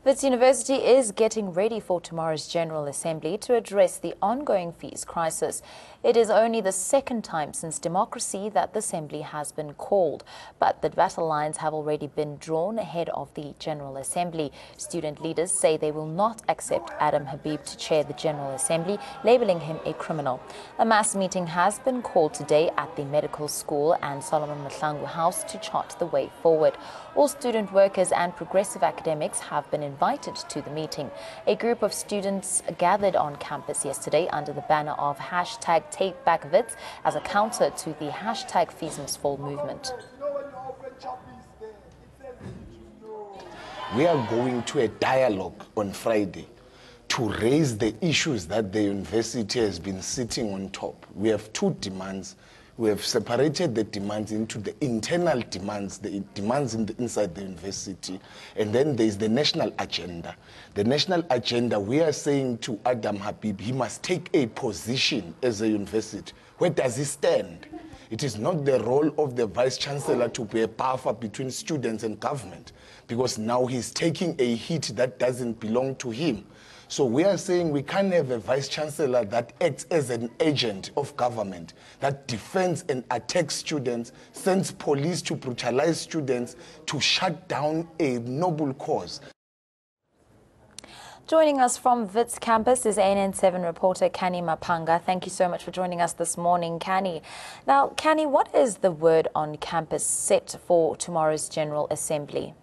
Wits University is getting ready for tomorrow's General Assembly to address the ongoing fees crisis. It is only the second time since democracy that the Assembly has been called, but the battle lines have already been drawn ahead of the General Assembly. Student leaders say they will not accept Adam Habib to chair the General Assembly, labelling him a criminal. A mass meeting has been called today at the Medical School and Solomon Mahlangu House to chart the way forward. All student workers and progressive academics have been invited to the meeting. A group of students gathered on campus yesterday under the banner of #TakeBackWits as a counter to the #FeesMustFall movement. We are going to a dialogue on Friday to raise the issues that the university has been sitting on top. We have two demands. We have separated the demands into the internal demands, the demands inside the university, and then there is the national agenda. The national agenda, we are saying to Adam Habib, he must take a position as a university. Where does he stand? It is not the role of the vice-chancellor to be a buffer between students and government, because now he's taking a hit that doesn't belong to him. So we are saying we can't have a vice-chancellor that acts as an agent of government, that defends and attacks students, sends police to brutalize students, to shut down a noble cause. Joining us from Wits campus is ANN7 reporter Kani Mapanga. Thank you so much for joining us this morning, Kani. Now, Kani, what is the word on campus set for tomorrow's General Assembly?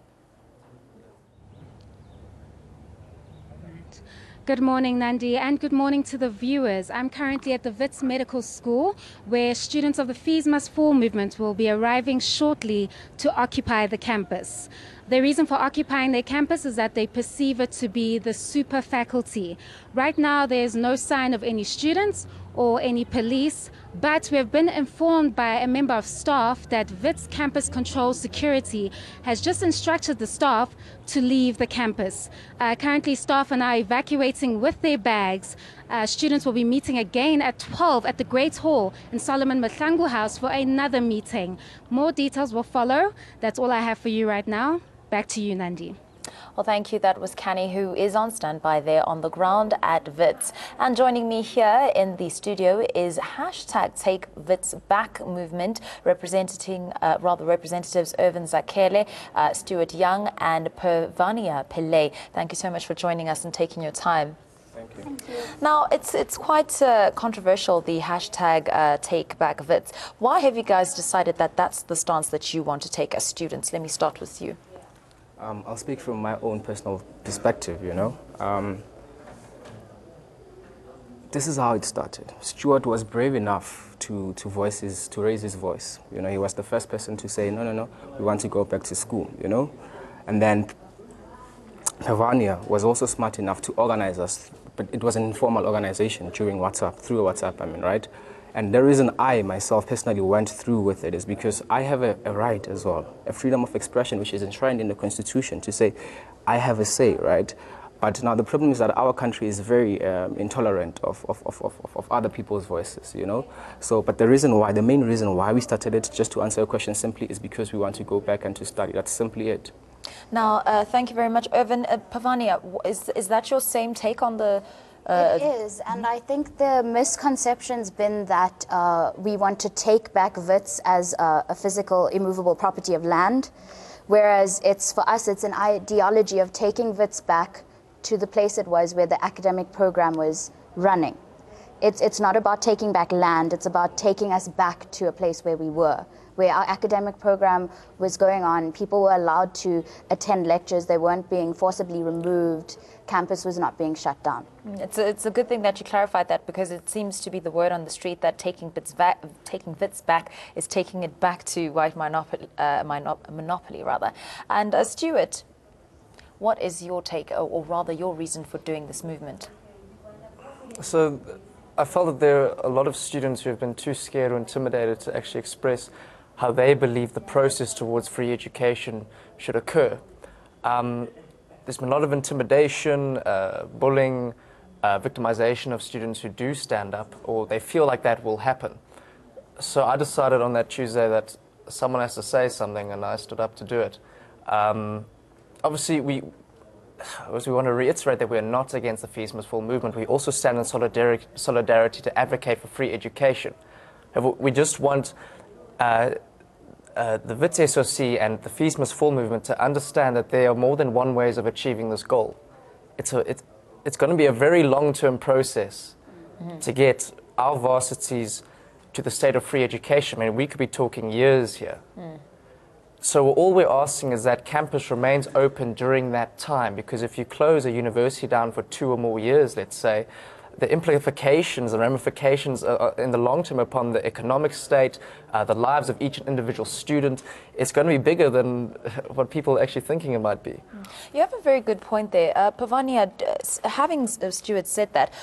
Good morning, Nandi, and good morning to the viewers. I'm currently at the Wits Medical School, where students of the Fees Must Fall movement will be arriving shortly to occupy the campus. The reason for occupying their campus is that they perceive it to be the super faculty. Right now, there's no sign of any students or any police, but we have been informed by a member of staff that Wits Campus Control Security has just instructed the staff to leave the campus. Currently, staff are now evacuating with their bags. Students will be meeting again at 12 at the Great Hall in Solomon Mahlangu House for another meeting. More details will follow. That's all I have for you right now. Back to you, Nandi. Well, thank you. That was Kani, who is on standby there on the ground at Wits. And joining me here in the studio is #TakeWitsBack movement, representing representatives Irvin Zakele, Stuart Young, and Pervania Pillay. Thank you so much for joining us and taking your time. Thank you. Thank you. Now, it's quite controversial, the #TakeBackWits. Why have you guys decided that that's the stance that you want to take as students? Let me start with you. I'll speak from my own personal perspective, you know. This is how it started. Stuart was brave enough to raise his voice. You know, he was the first person to say, no, we want to go back to school, you know. And then Pervania was also smart enough to organize us, but it was an informal organization through WhatsApp, I mean, right? And the reason I, myself, personally went through with it is because I have a right as well, a freedom of expression which is enshrined in the Constitution to say, I have a say, right? But now the problem is that our country is very intolerant of other people's voices, you know? So, but the main reason why we started it, just to answer your question simply, is because we want to go back and to study. That's simply it. Now, thank you very much, Irvin. Pervania, is that your same take on the... It is, and I think the misconception's been that we want to take back Wits as a physical, immovable property of land, whereas for us, it's an ideology of taking Wits back to the place it was where the academic program was running. It's not about taking back land, it's about taking us back to a place where we were, where our academic program was going on. People were allowed to attend lectures, they weren't being forcibly removed, campus was not being shut down. It's a good thing that you clarified that, because it seems to be the word on the street that taking Wits back is taking it back to white monopoly rather. And Stuart, what is your take, or rather your reason for doing this movement? So I felt that there are a lot of students who have been too scared or intimidated to actually express how they believe the process towards free education should occur. There's been a lot of intimidation, bullying, victimization of students who do stand up, or they feel like that will happen. So I decided on that Tuesday that someone has to say something, and I stood up to do it. Obviously, we want to reiterate that we are not against the Fees Must Fall movement. We also stand in solidarity to advocate for free education. We just want the Wits SOC and the Fees Must Fall movement to understand that there are more than one ways of achieving this goal. It's going to be a very long-term process to get our varsities to the state of free education. I mean, we could be talking years here. So all we're asking is that campus remains open during that time, because if you close a university down for 2 or more years, let's say, the implications and ramifications in the long term upon the economic state, the lives of each individual student, it's going to be bigger than what people are actually thinking it might be. You have a very good point there. Pavania, having Stuart said that,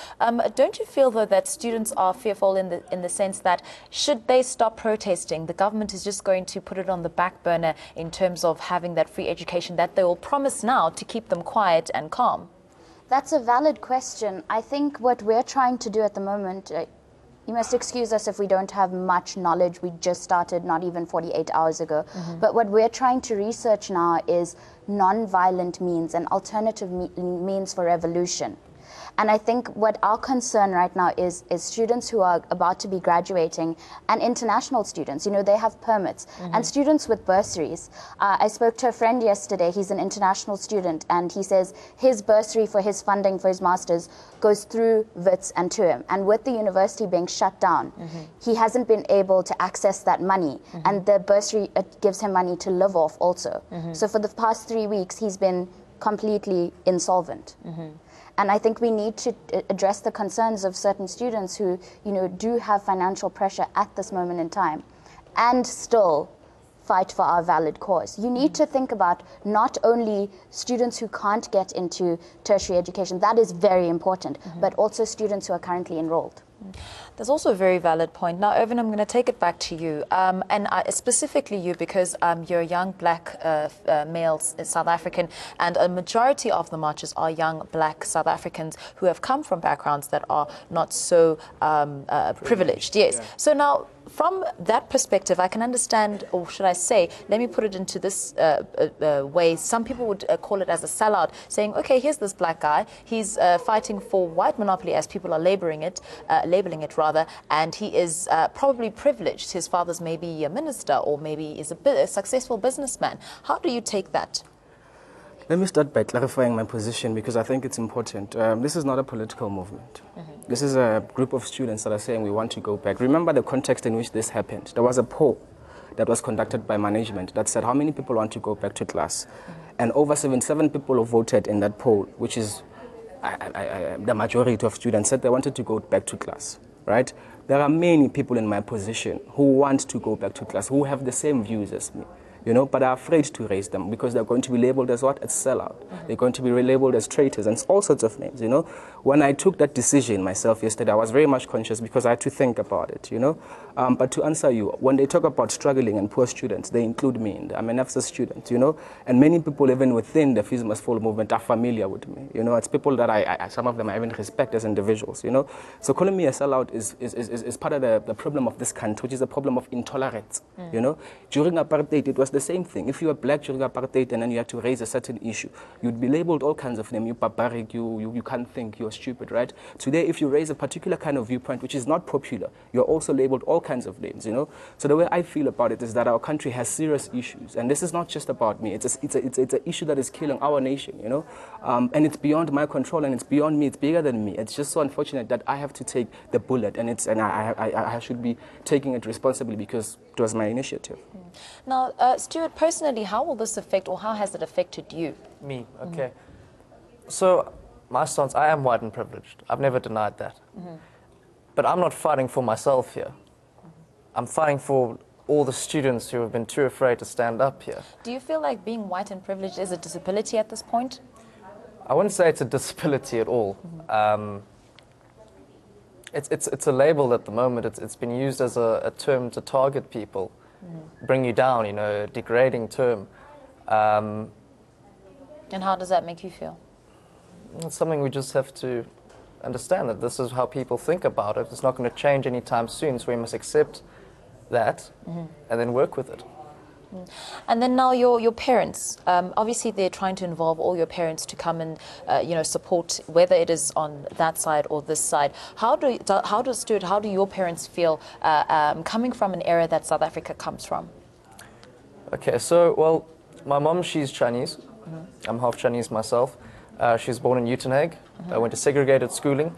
don't you feel, though, that students are fearful in the sense that should they stop protesting, the government is just going to put it on the back burner in terms of having that free education that they will promise now to keep them quiet and calm? That's a valid question. I think what we're trying to do at the moment, you must excuse us if we don't have much knowledge. We just started not even 48 hours ago. But what we're trying to research now is non-violent means and alternative means for revolution. And I think what our concern right now is students who are about to be graduating, and international students, you know, they have permits, and students with bursaries. I spoke to a friend yesterday, he's an international student, and he says his bursary for his funding for his master's goes through Wits and to him. And with the university being shut down, he hasn't been able to access that money, and the bursary gives him money to live off also. So for the past 3 weeks, he's been completely insolvent. And I think we need to address the concerns of certain students who, you know, do have financial pressure at this moment in time and still fight for our valid cause. You need to think about not only students who can't get into tertiary education, that is very important, but also students who are currently enrolled. There's also a very valid point. Now, Irvin, I'm going to take it back to you, and specifically you, because you're a young black male South African, and a majority of the marchers are young black South Africans who have come from backgrounds that are not so privileged. Yes. Yeah. So now, from that perspective, I can understand, or should I say, let me put it into this way. Some people would call it as a sellout, saying, okay, here's this black guy. He's fighting for white monopoly, as people are labeling it rather, and he is probably privileged. His father's maybe a minister, or maybe is a successful businessman. How do you take that? Let me start by clarifying my position, because I think it's important. This is not a political movement. This is a group of students that are saying we want to go back. Remember the context in which this happened. There was a poll that was conducted by management that said how many people want to go back to class. And over 77 people voted in that poll, which is the majority of students said they wanted to go back to class, right? There are many people in my position who want to go back to class, who have the same views as me, you know, but are afraid to raise them because they're going to be labeled as what? As sellout. They're going to be labeled as traitors and all sorts of names, you know. When I took that decision myself yesterday, I was very much conscious because I had to think about it, you know. But to answer you, when they talk about struggling and poor students, they include me. I'm an FSA student, you know, and many people even within the Fees Must Fall movement are familiar with me, you know. It's people that some of them I even respect as individuals, you know. So calling me a sellout is part of the problem of this country, which is a problem of intolerance, you know. During apartheid, it was the same thing. If you were black during apartheid and then you had to raise a certain issue, you'd be labeled all kinds of names. You barbaric, you can't think, you're stupid, right? Today, if you raise a particular kind of viewpoint which is not popular, you're also labeled all kinds of names, you know? So the way I feel about it is that our country has serious issues, and this is not just about me. It's an issue that is killing our nation, you know? And it's beyond my control, and it's beyond me. It's bigger than me. It's just so unfortunate that I have to take the bullet, and I should be taking it responsibly because it was my initiative. Now, Stuart, personally, how will this affect, or how has it affected you? Me, okay. So, my stance, I am white and privileged. I've never denied that. But I'm not fighting for myself here. I'm fighting for all the students who have been too afraid to stand up here. Do you feel like being white and privileged is a disability at this point? I wouldn't say it's a disability at all. It's a label at the moment. It's been used as a term to target people, bring you down, you know, a degrading term. And how does that make you feel? It's something we just have to understand, that this is how people think about it. It's not going to change anytime soon, so we must accept that and then work with it. And then now your parents, obviously they're trying to involve all your parents to come and support, whether it is on that side or this side. How do your parents feel coming from an area that South Africa comes from? Okay, so, well, my mom, she's Chinese. I'm half Chinese myself. She was born in Uitenhage. I went to segregated schooling.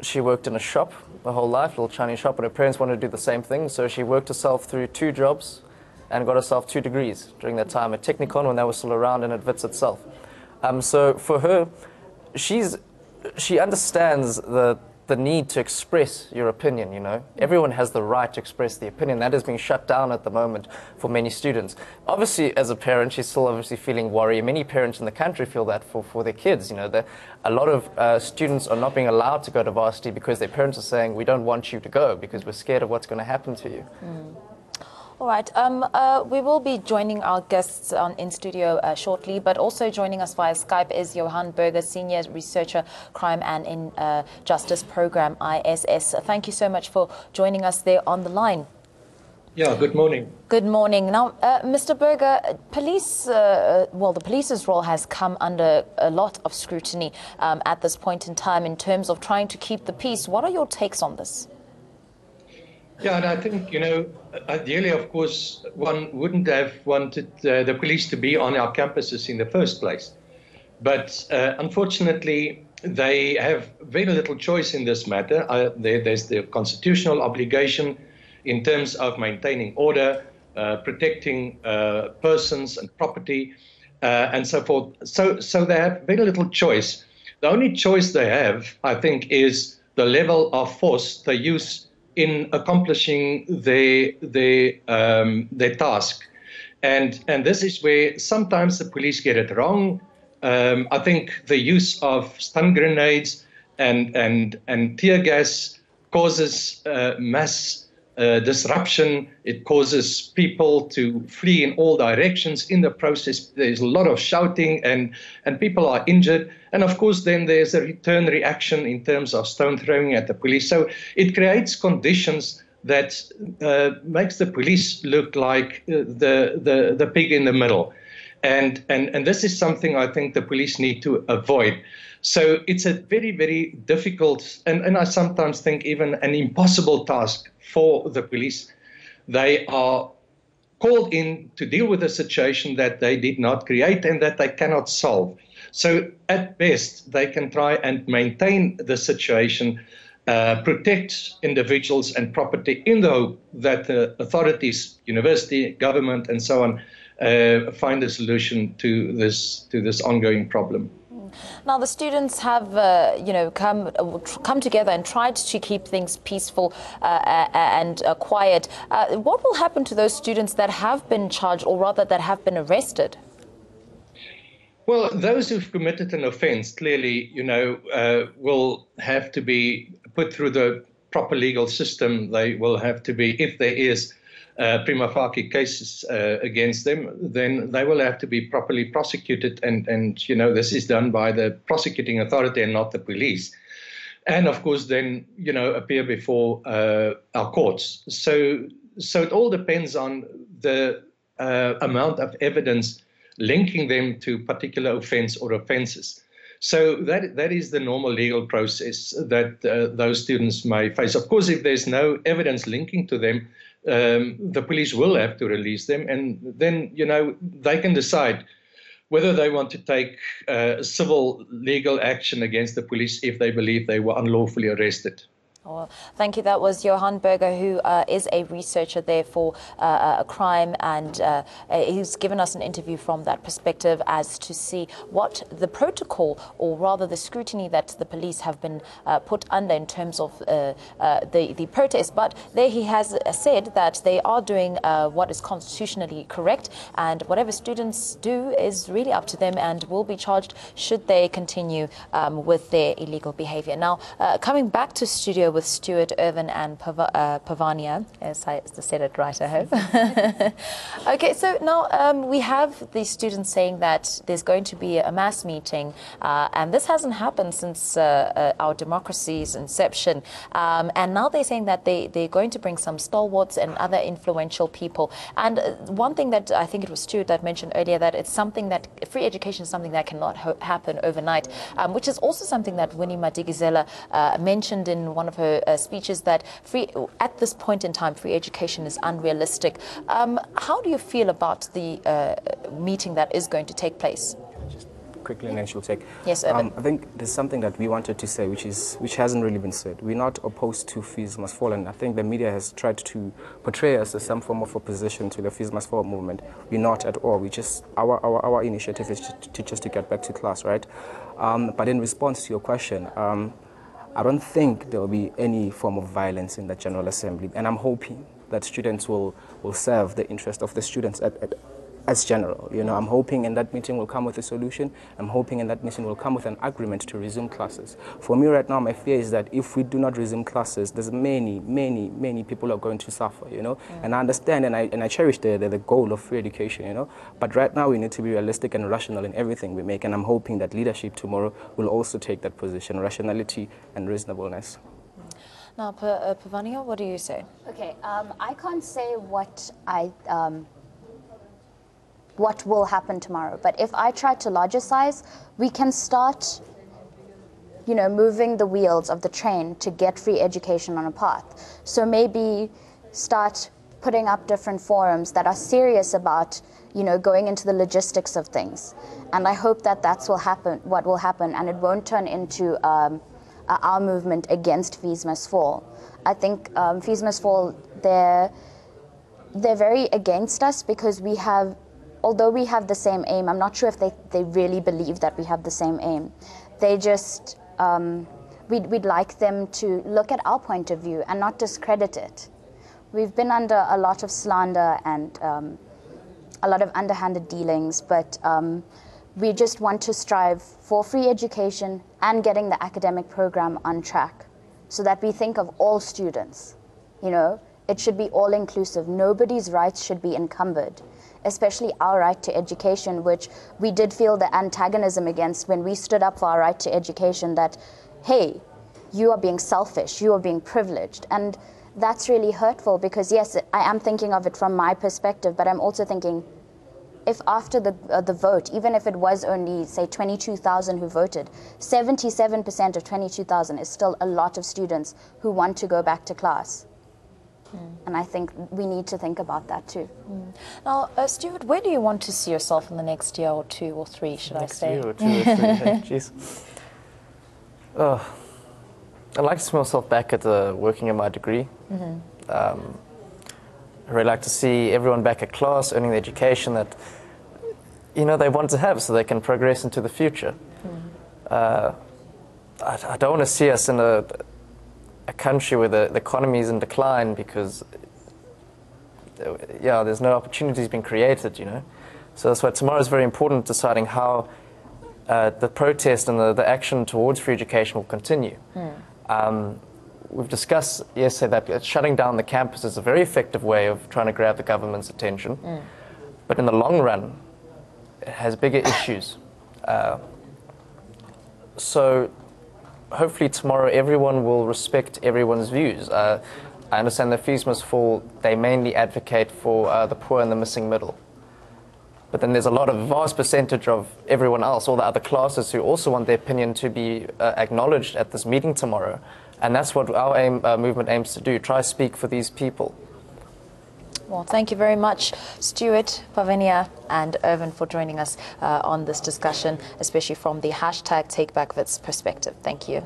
She worked in a shop her whole life, little Chinese shop, and her parents wanted to do the same thing, so she worked herself through 2 jobs and got herself 2 degrees during that time at Technicon when they were still around, and at Wits itself. So for her, she understands the need to express your opinion, you know. Everyone has the right to express the opinion. That is being shut down at the moment for many students. Obviously, as a parent, she's still obviously feeling worry. Many parents in the country feel that for their kids, you know. A lot of students are not being allowed to go to varsity because their parents are saying, we don't want you to go because we're scared of what's going to happen to you. All right. We will be joining our guests in studio shortly, but also joining us via Skype is Johan Burger, Senior Researcher, Crime and Justice Program, ISS. Thank you so much for joining us there on the line. Yeah, good morning. Good morning. Now, Mr. Burger, the police's role has come under a lot of scrutiny at this point in time in terms of trying to keep the peace. What are your takes on this? Yeah, and I think, you know, ideally, of course, one wouldn't have wanted the police to be on our campuses in the first place. But unfortunately, they have very little choice in this matter. There's the constitutional obligation in terms of maintaining order, protecting persons and property, and so forth. So they have very little choice. The only choice they have, I think, is the level of force they use in accomplishing their task, and this is where sometimes the police get it wrong. I think the use of stun grenades and tear gas causes mass disruption. It causes people to flee in all directions. In the process, there's a lot of shouting and people are injured. And of course, then there's a return reaction in terms of stone throwing at the police. So it creates conditions that makes the police look like the pig in the middle. And this is something I think the police need to avoid. So it's a very, very difficult and I sometimes think even an impossible task for the police. They are called in to deal with a situation that they did not create and that they cannot solve. So at best, they can try and maintain the situation, protect individuals and property in the hope that the authorities, university, government, and so on, find a solution to this ongoing problem. Now, the students have, come together and tried to keep things peaceful and quiet. What will happen to those students that have been charged, or rather that have been arrested? Well, those who've committed an offence clearly, will have to be put through the proper legal system. They will have to be, if there is prima facie cases against them, then they will have to be properly prosecuted. And this is done by the prosecuting authority and not the police. And of course, then, appear before our courts. So it all depends on the amount of evidence linking them to particular offence or offences. So that is the normal legal process that those students may face. Of course, if there's no evidence linking to them, the police will have to release them, and then they can decide whether they want to take civil legal action against the police if they believe they were unlawfully arrested. Well, thank you. That was Johan Burger, who is a researcher there for crime, and he's given us an interview from that perspective as to see what the protocol, or rather the scrutiny that the police have been put under in terms of the protest. But there he has said that they are doing what is constitutionally correct, and whatever students do is really up to them and will be charged should they continue with their illegal behavior. Now, coming back to studio with with Stuart, Irvin and Pavania, as I said it right, I hope. Okay, so now we have the students saying that there's going to be a mass meeting, and this hasn't happened since our democracy's inception. And now they're saying that they're going to bring some stalwarts and other influential people. And one thing that I think it was Stuart that mentioned earlier, that it's something that free education is something that cannot happen overnight, which is also something that Winnie Madikizela mentioned in one of her speeches, that at this point in time, free education is unrealistic. How do you feel about the meeting that is going to take place? Quickly, and then she'll take. Yes, Evan. I think there's something that we wanted to say, which hasn't really been said. We're not opposed to fees must fall, and I think the media has tried to portray us as some form of opposition to the fees must fall movement. We're not at all. We just our initiative is to get back to class, right? But in response to your question, I don't think there will be any form of violence in the General Assembly, and I'm hoping that students will serve the interest of the students as general. You know, I'm hoping in that meeting will come with a solution. I'm hoping in that meeting will come with an agreement to resume classes. For me right now, my fear is that if we do not resume classes, there's many people are going to suffer, you know. And I understand and I cherish the goal of free education, you know. But right now we need to be realistic and rational in everything we make. And I'm hoping that leadership tomorrow will also take that position, rationality and reasonableness. Now, Pavania, what do you say? Okay, I can't say what will happen tomorrow. But if I try to logicize, we can start, you know, moving the wheels of the train to get free education on a path. So maybe start putting up different forums that are serious about, you know, going into the logistics of things. And I hope that that's what will happen, and it won't turn into our movement against fees must fall. I think fees must fall, they're very against us because although we have the same aim, I'm not sure if they really believe that we have the same aim. They just, we'd like them to look at our point of view and not discredit it. We've been under a lot of slander and a lot of underhanded dealings, but we just want to strive for free education and getting the academic program on track so that we think of all students, you know. It should be all-inclusive. Nobody's rights should be encumbered, especially our right to education, which we did feel the antagonism against when we stood up for our right to education, that, hey, you are being selfish, you are being privileged. And that's really hurtful because, yes, I am thinking of it from my perspective, but I'm also thinking, if after the vote, even if it was only, say, 22,000 who voted, 77% of 22,000 is still a lot of students who want to go back to class. And I think we need to think about that too. Now, Stuart, where do you want to see yourself in the next year or 2 or 3, should I say? Next year or 2 or 3, jeez. I'd like to see myself back at working on my degree. I'd really like to see everyone back at class, earning the education that, you know, they want to have so they can progress into the future. I don't want to see us in a country where the economy is in decline because, yeah, there's no opportunities being created, you know. So that's why tomorrow is very important, deciding how the protest and the action towards free education will continue. We've discussed yesterday that shutting down the campus is a very effective way of trying to grab the government's attention. But in the long run, it has bigger issues. So hopefully tomorrow everyone will respect everyone's views. I understand that fees must fall. They mainly advocate for the poor and the missing middle. But then there's a vast percentage of everyone else, all the other classes, who also want their opinion to be acknowledged at this meeting tomorrow. And that's what our movement aims to do, try to speak for these people. Well, thank you very much, Stuart, Pavania and Irvin, for joining us on this discussion, especially from the #TakeBackWits perspective. Thank you.